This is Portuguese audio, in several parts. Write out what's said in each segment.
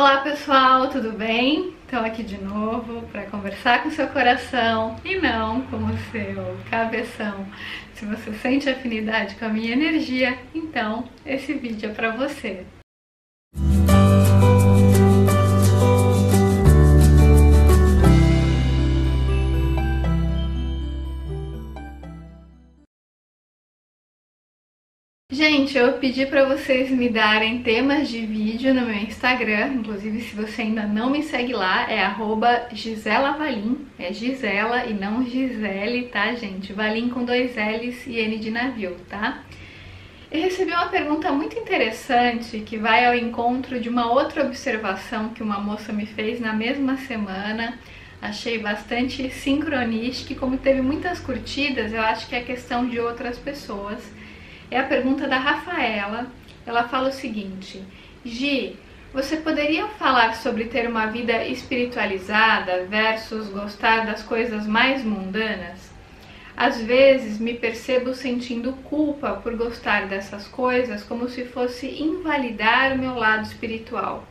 Olá pessoal, tudo bem? Estou aqui de novo para conversar com seu coração e não com o seu cabeção. Se você sente afinidade com a minha energia, então esse vídeo é para você. Gente, eu pedi para vocês me darem temas de vídeo no meu Instagram, inclusive se você ainda não me segue lá, é @GiselaValim, é Gisela e não Gisele, tá gente? Valim com 2 L's e N de navio, tá? Eu recebi uma pergunta muito interessante que vai ao encontro de uma outra observação que uma moça me fez na mesma semana. Achei bastante sincronística e como teve muitas curtidas, eu acho que é questão de outras pessoas. É a pergunta da Rafaela. Ela fala o seguinte: Gi, você poderia falar sobre ter uma vida espiritualizada versus gostar das coisas mais mundanas? Às vezes me percebo sentindo culpa por gostar dessas coisas, como se fosse invalidar o meu lado espiritual.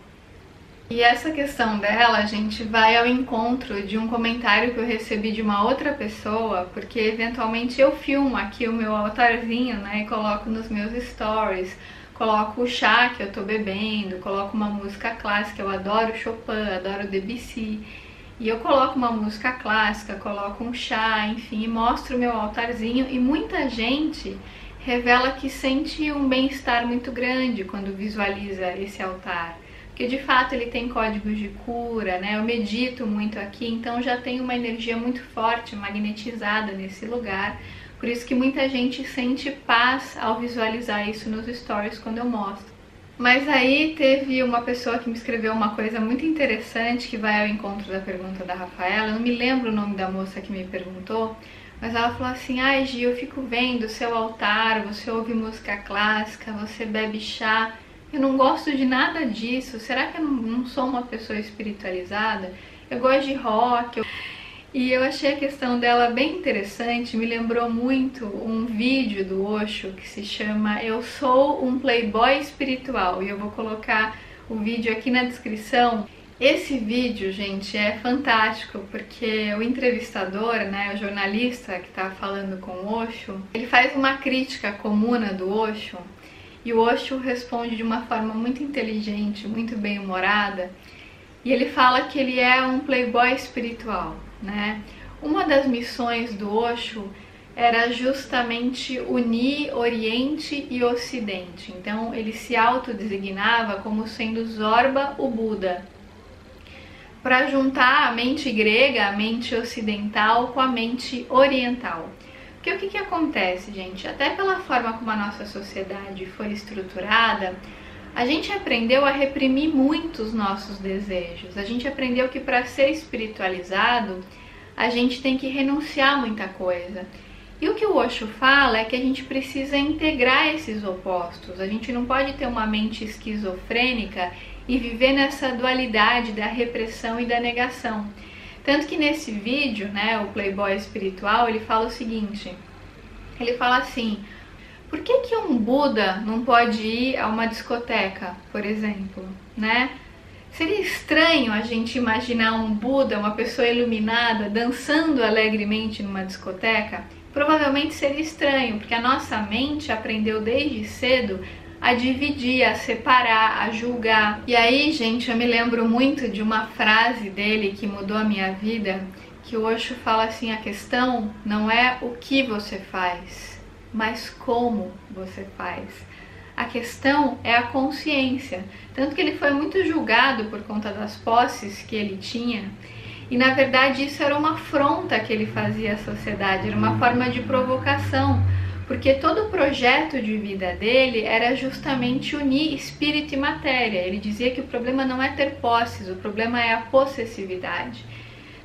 E essa questão dela, gente, vai ao encontro de um comentário que eu recebi de uma outra pessoa, porque eventualmente eu filmo aqui o meu altarzinho, né, e coloco nos meus stories, coloco o chá que eu tô bebendo, coloco uma música clássica, eu adoro Chopin, adoro Debussy, e eu coloco uma música clássica, coloco um chá, enfim, mostro o meu altarzinho, e muita gente revela que sente um bem-estar muito grande quando visualiza esse altar. Porque de fato ele tem códigos de cura, né? Eu medito muito aqui, então já tem uma energia muito forte, magnetizada nesse lugar. Por isso que muita gente sente paz ao visualizar isso nos stories quando eu mostro. Mas aí teve uma pessoa que me escreveu uma coisa muito interessante que vai ao encontro da pergunta da Rafaela. Eu não me lembro o nome da moça que me perguntou, mas ela falou assim: ai Gi, eu fico vendo o seu altar, você ouve música clássica, você bebe chá. Eu não gosto de nada disso. Será que eu não sou uma pessoa espiritualizada? Eu gosto de rock. E eu achei a questão dela bem interessante. Me lembrou muito um vídeo do Osho que se chama Eu Sou um Playboy Espiritual. E eu vou colocar o vídeo aqui na descrição. Esse vídeo, gente, é fantástico porque o entrevistador, né, o jornalista que está falando com o Osho, ele faz uma crítica à comuna do Osho. E o Osho responde de uma forma muito inteligente, muito bem-humorada, e ele fala que ele é um playboy espiritual, né? Uma das missões do Osho era justamente unir Oriente e Ocidente. Então ele se autodesignava como sendo Zorba, o Buda, para juntar a mente grega, a mente ocidental com a mente oriental. Porque o que acontece, gente? Até pela forma como a nossa sociedade foi estruturada, a gente aprendeu a reprimir muito os nossos desejos. A gente aprendeu que para ser espiritualizado, a gente tem que renunciar a muita coisa. E o que o Osho fala é que a gente precisa integrar esses opostos. A gente não pode ter uma mente esquizofrênica e viver nessa dualidade da repressão e da negação. Tanto que nesse vídeo, né, o Playboy espiritual, ele fala o seguinte, ele fala assim: por que um Buda não pode ir a uma discoteca, por exemplo, né? Seria estranho a gente imaginar um Buda, uma pessoa iluminada, dançando alegremente numa discoteca? Provavelmente seria estranho, porque a nossa mente aprendeu desde cedo a dividir, a separar, a julgar. E aí, gente, eu me lembro muito de uma frase dele que mudou a minha vida, que o Osho fala assim: a questão não é o que você faz, mas como você faz. A questão é a consciência. Tanto que ele foi muito julgado por conta das posses que ele tinha, e na verdade isso era uma afronta que ele fazia à sociedade, era uma forma de provocação. Porque todo o projeto de vida dele era justamente unir espírito e matéria. Ele dizia que o problema não é ter posses, o problema é a possessividade.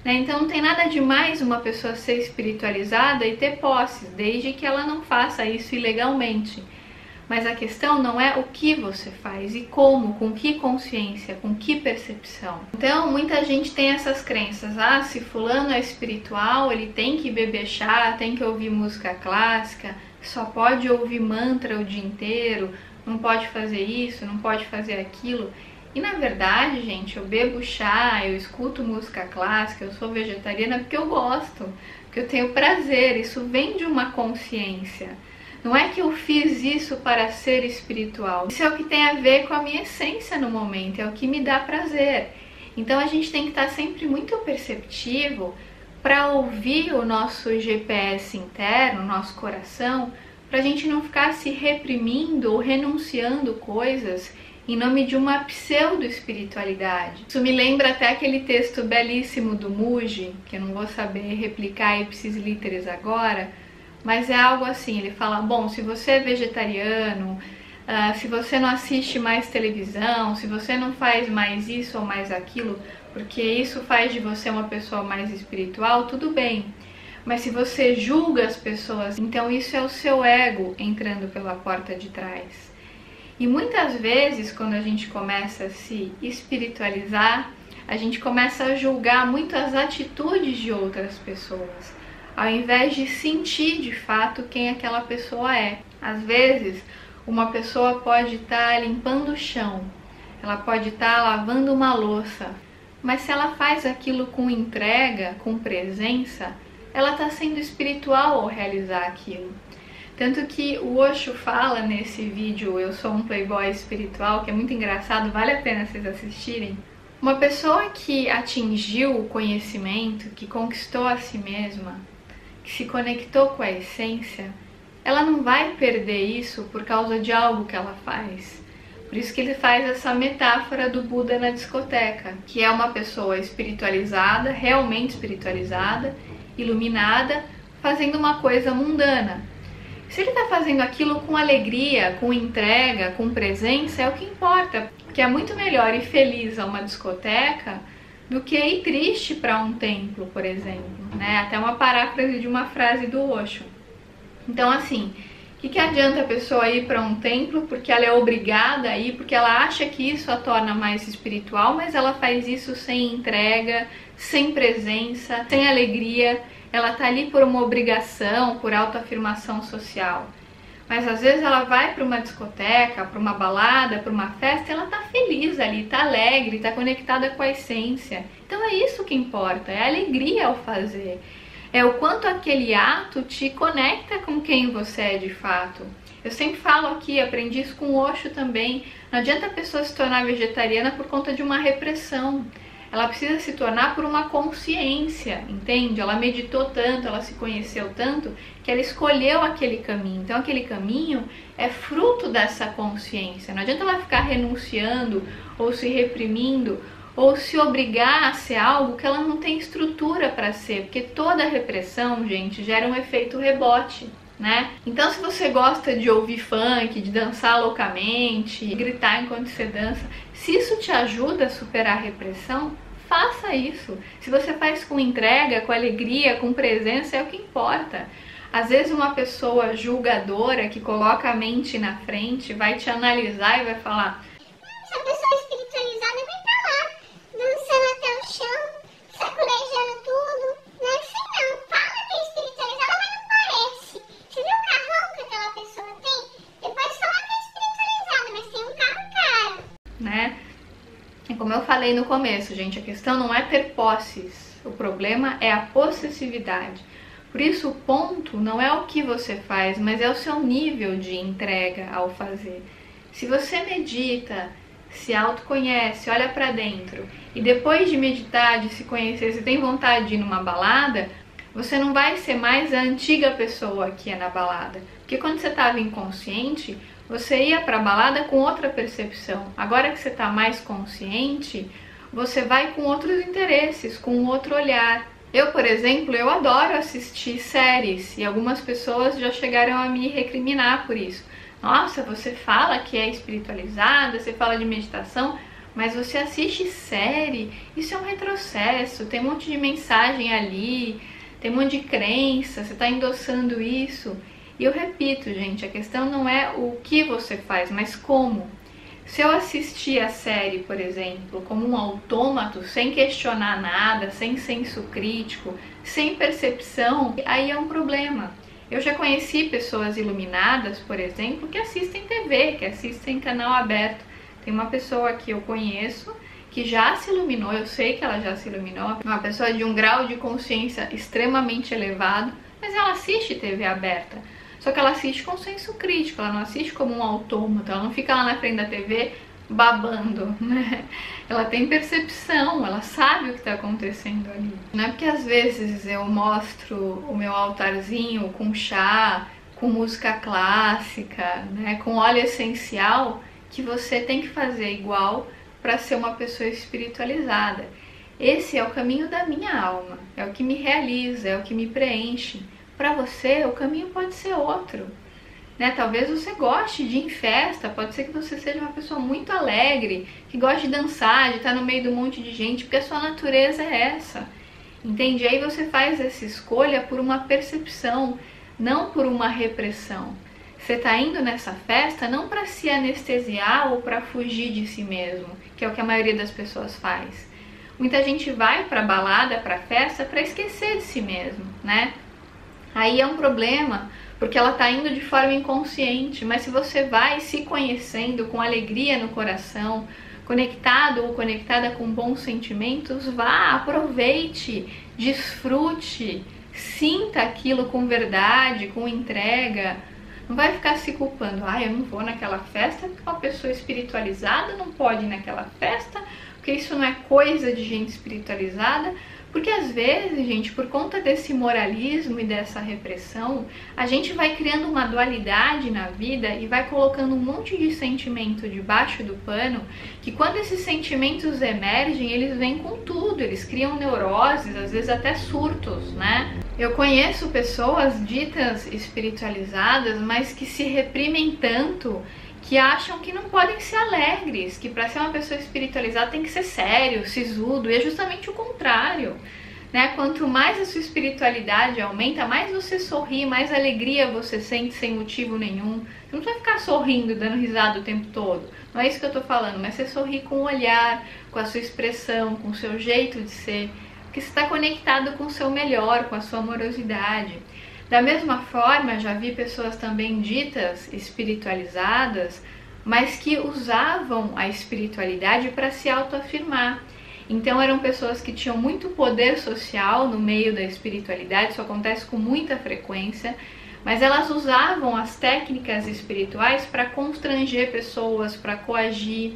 Então não tem nada demais uma pessoa ser espiritualizada e ter posses, desde que ela não faça isso ilegalmente. Mas a questão não é o que você faz e como, com que consciência, com que percepção. Então muita gente tem essas crenças: ah, se fulano é espiritual, ele tem que beber chá, tem que ouvir música clássica, só pode ouvir mantra o dia inteiro, não pode fazer isso, não pode fazer aquilo. E na verdade, gente, eu bebo chá, eu escuto música clássica, eu sou vegetariana porque eu gosto, porque eu tenho prazer, isso vem de uma consciência. Não é que eu fiz isso para ser espiritual, isso é o que tem a ver com a minha essência no momento, é o que me dá prazer. Então a gente tem que estar sempre muito perceptivo para ouvir o nosso GPS interno, o nosso coração, para a gente não ficar se reprimindo ou renunciando coisas em nome de uma pseudo-espiritualidade. Isso me lembra até aquele texto belíssimo do Muji, que eu não vou saber replicar ipsis literis agora, mas é algo assim, ele fala, bom, se você é vegetariano, se você não assiste mais televisão, se você não faz mais isso ou mais aquilo, porque isso faz de você uma pessoa mais espiritual, tudo bem. Mas se você julga as pessoas, então isso é o seu ego entrando pela porta de trás. E muitas vezes, quando a gente começa a se espiritualizar, a gente começa a julgar muito as atitudes de outras pessoas, ao invés de sentir de fato quem aquela pessoa é. Às vezes, uma pessoa pode estar limpando o chão, ela pode estar lavando uma louça, mas se ela faz aquilo com entrega, com presença, ela está sendo espiritual ao realizar aquilo. Tanto que o Osho fala nesse vídeo Eu Sou um Playboy Espiritual, que é muito engraçado, vale a pena vocês assistirem. Uma pessoa que atingiu o conhecimento, que conquistou a si mesma, que se conectou com a essência, ela não vai perder isso por causa de algo que ela faz. Por isso que ele faz essa metáfora do Buda na discoteca, que é uma pessoa espiritualizada, realmente espiritualizada, iluminada, fazendo uma coisa mundana. Se ele está fazendo aquilo com alegria, com entrega, com presença, é o que importa. Porque é muito melhor ir feliz a uma discoteca do que ir triste para um templo, por exemplo, né? Até uma paráfrase de uma frase do Osho. Então, assim, o que adianta a pessoa ir para um templo porque ela é obrigada a ir, porque ela acha que isso a torna mais espiritual, mas ela faz isso sem entrega, sem presença, sem alegria. Ela tá ali por uma obrigação, por autoafirmação social. Mas às vezes ela vai para uma discoteca, para uma balada, para uma festa, e ela tá feliz ali, tá alegre, tá conectada com a essência. Então é isso que importa, é a alegria ao fazer. É o quanto aquele ato te conecta com quem você é de fato. Eu sempre falo aqui, aprendi isso com o Osho também, não adianta a pessoa se tornar vegetariana por conta de uma repressão. Ela precisa se tornar por uma consciência, entende? Ela meditou tanto, ela se conheceu tanto, que ela escolheu aquele caminho. Então aquele caminho é fruto dessa consciência. Não adianta ela ficar renunciando, ou se reprimindo, ou se obrigar a ser algo que ela não tem estrutura para ser. Porque toda repressão, gente, gera um efeito rebote, né? Então se você gosta de ouvir funk, de dançar loucamente, gritar enquanto você dança, se isso te ajuda a superar a repressão, faça isso. Se você faz com entrega, com alegria, com presença, é o que importa. Às vezes uma pessoa julgadora que coloca a mente na frente vai te analisar e vai falar: essa pessoa espiritualizada vai estar lá, dançando até o chão, sacolejando tudo. Não é assim não, fala que é espiritualizada, mas não parece. Você viu o carrão que aquela pessoa tem? Você pode falar que é espiritualizada, mas tem um carro caro, né? E como eu falei no começo, gente, a questão não é ter posses, o problema é a possessividade. Por isso, o ponto não é o que você faz, mas é o seu nível de entrega ao fazer. Se você medita, se autoconhece, olha pra dentro, e depois de meditar, de se conhecer, você tem vontade de ir numa balada, você não vai ser mais a antiga pessoa que é na balada. Porque quando você estava inconsciente, você ia para a balada com outra percepção. Agora que você está mais consciente, você vai com outros interesses, com outro olhar. Eu, por exemplo, eu adoro assistir séries e algumas pessoas já chegaram a me recriminar por isso. Nossa, você fala que é espiritualizada, você fala de meditação, mas você assiste série, isso é um retrocesso, tem um monte de mensagem ali, tem um monte de crença, você está endossando isso. E eu repito, gente, a questão não é o que você faz, mas como. Se eu assistir a série, por exemplo, como um autômato, sem questionar nada, sem senso crítico, sem percepção, aí é um problema. Eu já conheci pessoas iluminadas, por exemplo, que assistem TV, que assistem canal aberto. Tem uma pessoa que eu conheço que já se iluminou, eu sei que ela já se iluminou, uma pessoa de um grau de consciência extremamente elevado, mas ela assiste TV aberta. Só que ela assiste com senso crítico, ela não assiste como um autômato, ela não fica lá na frente da TV babando, né? Ela tem percepção, ela sabe o que está acontecendo ali. Não é porque às vezes eu mostro o meu altarzinho com chá, com música clássica, né, com óleo essencial, que você tem que fazer igual para ser uma pessoa espiritualizada. Esse é o caminho da minha alma, é o que me realiza, é o que me preenche. Para você, o caminho pode ser outro, né? Talvez você goste de ir em festa, pode ser que você seja uma pessoa muito alegre, que goste de dançar, de estar no meio de um monte de gente, porque a sua natureza é essa, entende? E aí você faz essa escolha por uma percepção, não por uma repressão. Você está indo nessa festa não para se anestesiar ou para fugir de si mesmo, que é o que a maioria das pessoas faz. Muita gente vai para balada, para festa, para esquecer de si mesmo, né? Aí é um problema, porque ela está indo de forma inconsciente, mas se você vai se conhecendo com alegria no coração, conectado ou conectada com bons sentimentos, vá, aproveite, desfrute, sinta aquilo com verdade, com entrega. Não vai ficar se culpando, eu não vou naquela festa porque uma pessoa espiritualizada não pode ir naquela festa, porque isso não é coisa de gente espiritualizada. Porque às vezes, gente, por conta desse moralismo e dessa repressão, a gente vai criando uma dualidade na vida e vai colocando um monte de sentimento debaixo do pano, que quando esses sentimentos emergem, eles vêm com tudo, eles criam neuroses, às vezes até surtos, né? Eu conheço pessoas ditas espiritualizadas, mas que se reprimem tanto que acham que não podem ser alegres, que para ser uma pessoa espiritualizada tem que ser sério, sisudo, e é justamente o contrário, né? Quanto mais a sua espiritualidade aumenta, mais você sorri, mais alegria você sente sem motivo nenhum. Você não vai ficar sorrindo, dando risada o tempo todo, não é isso que eu tô falando, mas você sorri com o olhar, com a sua expressão, com o seu jeito de ser, porque você está conectado com o seu melhor, com a sua amorosidade. Da mesma forma, já vi pessoas também ditas espiritualizadas, mas que usavam a espiritualidade para se autoafirmar. Então eram pessoas que tinham muito poder social no meio da espiritualidade, isso acontece com muita frequência, mas elas usavam as técnicas espirituais para constranger pessoas, para coagir.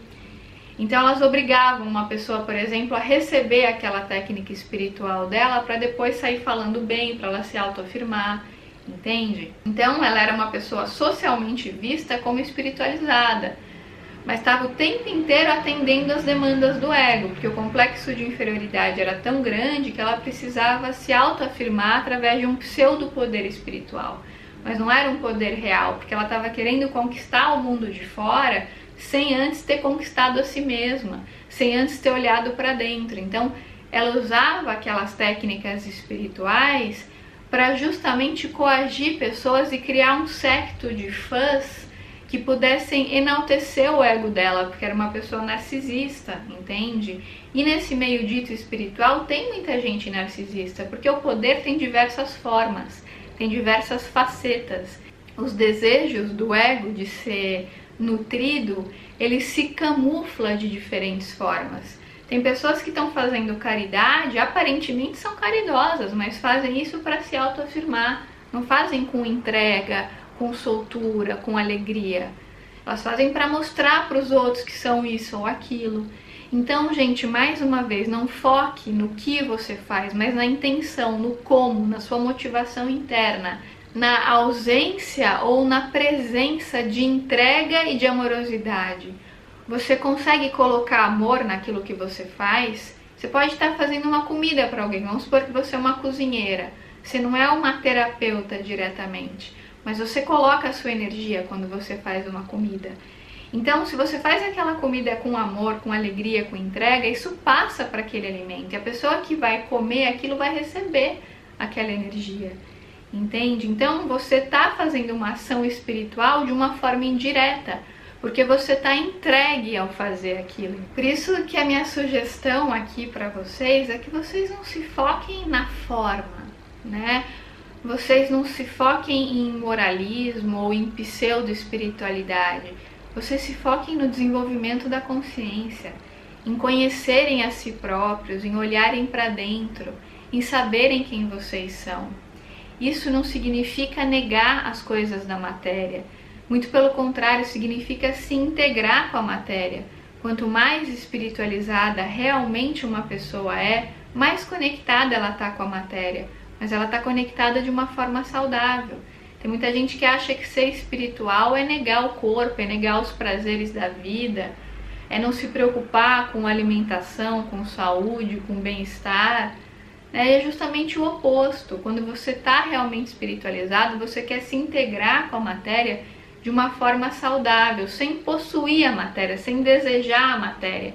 Então elas obrigavam uma pessoa, por exemplo, a receber aquela técnica espiritual dela para depois sair falando bem, para ela se autoafirmar, entende? Então ela era uma pessoa socialmente vista como espiritualizada, mas estava o tempo inteiro atendendo às demandas do ego, porque o complexo de inferioridade era tão grande que ela precisava se autoafirmar através de um pseudo-poder espiritual. Mas não era um poder real, porque ela estava querendo conquistar o mundo de fora sem antes ter conquistado a si mesma, sem antes ter olhado para dentro. Então, ela usava aquelas técnicas espirituais para justamente coagir pessoas e criar um séquito de fãs que pudessem enaltecer o ego dela, porque era uma pessoa narcisista, entende? E nesse meio dito espiritual tem muita gente narcisista, porque o poder tem diversas formas, tem diversas facetas. Os desejos do ego de ser nutrido, ele se camufla de diferentes formas. Tem pessoas que estão fazendo caridade, aparentemente são caridosas, mas fazem isso para se autoafirmar, não fazem com entrega, com soltura, com alegria. Elas fazem para mostrar para os outros que são isso ou aquilo. Então, gente, mais uma vez, não foque no que você faz, mas na intenção, no como, na sua motivação interna, na ausência ou na presença de entrega e de amorosidade. Você consegue colocar amor naquilo que você faz? Você pode estar fazendo uma comida para alguém, vamos supor que você é uma cozinheira, você não é uma terapeuta diretamente, mas você coloca a sua energia quando você faz uma comida. Então, se você faz aquela comida com amor, com alegria, com entrega, isso passa para aquele alimento, e a pessoa que vai comer aquilo vai receber aquela energia. Entende? Então você está fazendo uma ação espiritual de uma forma indireta, porque você está entregue ao fazer aquilo. Por isso que a minha sugestão aqui para vocês é que vocês não se foquem na forma, né? Vocês não se foquem em moralismo ou em pseudo-espiritualidade. Vocês se foquem no desenvolvimento da consciência, em conhecerem a si próprios, em olharem para dentro, em saberem quem vocês são. Isso não significa negar as coisas da matéria, muito pelo contrário, significa se integrar com a matéria. Quanto mais espiritualizada realmente uma pessoa é, mais conectada ela está com a matéria, mas ela está conectada de uma forma saudável. Tem muita gente que acha que ser espiritual é negar o corpo, é negar os prazeres da vida, é não se preocupar com alimentação, com saúde, com bem-estar. É justamente o oposto. Quando você está realmente espiritualizado, você quer se integrar com a matéria de uma forma saudável, sem possuir a matéria, sem desejar a matéria,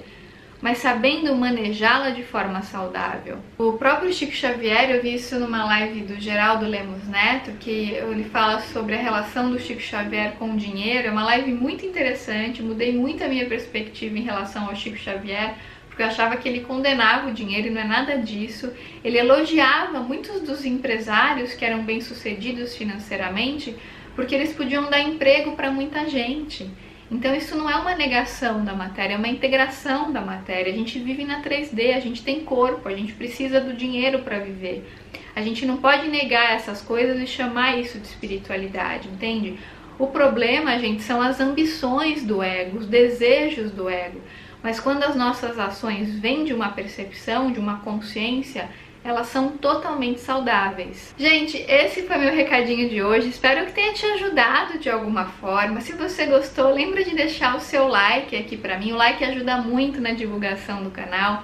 mas sabendo manejá-la de forma saudável. O próprio Chico Xavier, eu vi isso numa live do Geraldo Lemos Neto, que ele fala sobre a relação do Chico Xavier com o dinheiro. É uma live muito interessante, mudei muito a minha perspectiva em relação ao Chico Xavier, porque eu achava que ele condenava o dinheiro e não é nada disso. Ele elogiava muitos dos empresários que eram bem-sucedidos financeiramente, porque eles podiam dar emprego para muita gente. Então isso não é uma negação da matéria, é uma integração da matéria. A gente vive na 3D, a gente tem corpo, a gente precisa do dinheiro para viver. A gente não pode negar essas coisas e chamar isso de espiritualidade, entende? O problema, gente, são as ambições do ego, os desejos do ego. Mas quando as nossas ações vêm de uma percepção, de uma consciência, elas são totalmente saudáveis. Gente, esse foi meu recadinho de hoje. Espero que tenha te ajudado de alguma forma. Se você gostou, lembra de deixar o seu like aqui pra mim. O like ajuda muito na divulgação do canal.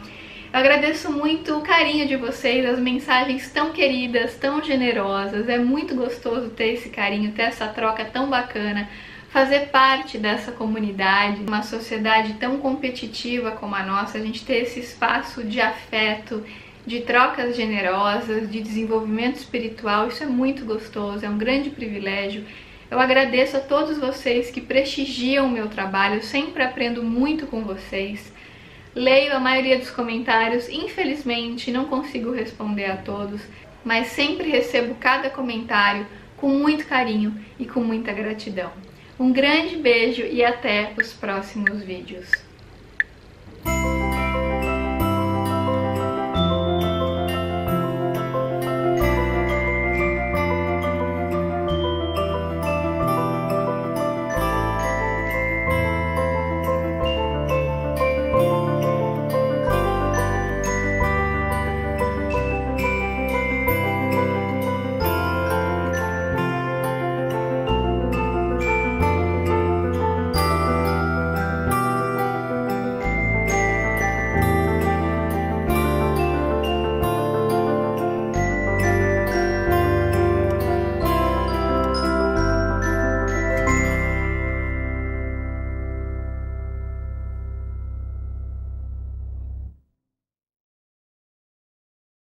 Eu agradeço muito o carinho de vocês, as mensagens tão queridas, tão generosas. É muito gostoso ter esse carinho, ter essa troca tão bacana, fazer parte dessa comunidade, uma sociedade tão competitiva como a nossa, a gente ter esse espaço de afeto, de trocas generosas, de desenvolvimento espiritual. Isso é muito gostoso, é um grande privilégio. Eu agradeço a todos vocês que prestigiam o meu trabalho, eu sempre aprendo muito com vocês. Leio a maioria dos comentários, infelizmente não consigo responder a todos, mas sempre recebo cada comentário com muito carinho e com muita gratidão. Um grande beijo e até os próximos vídeos.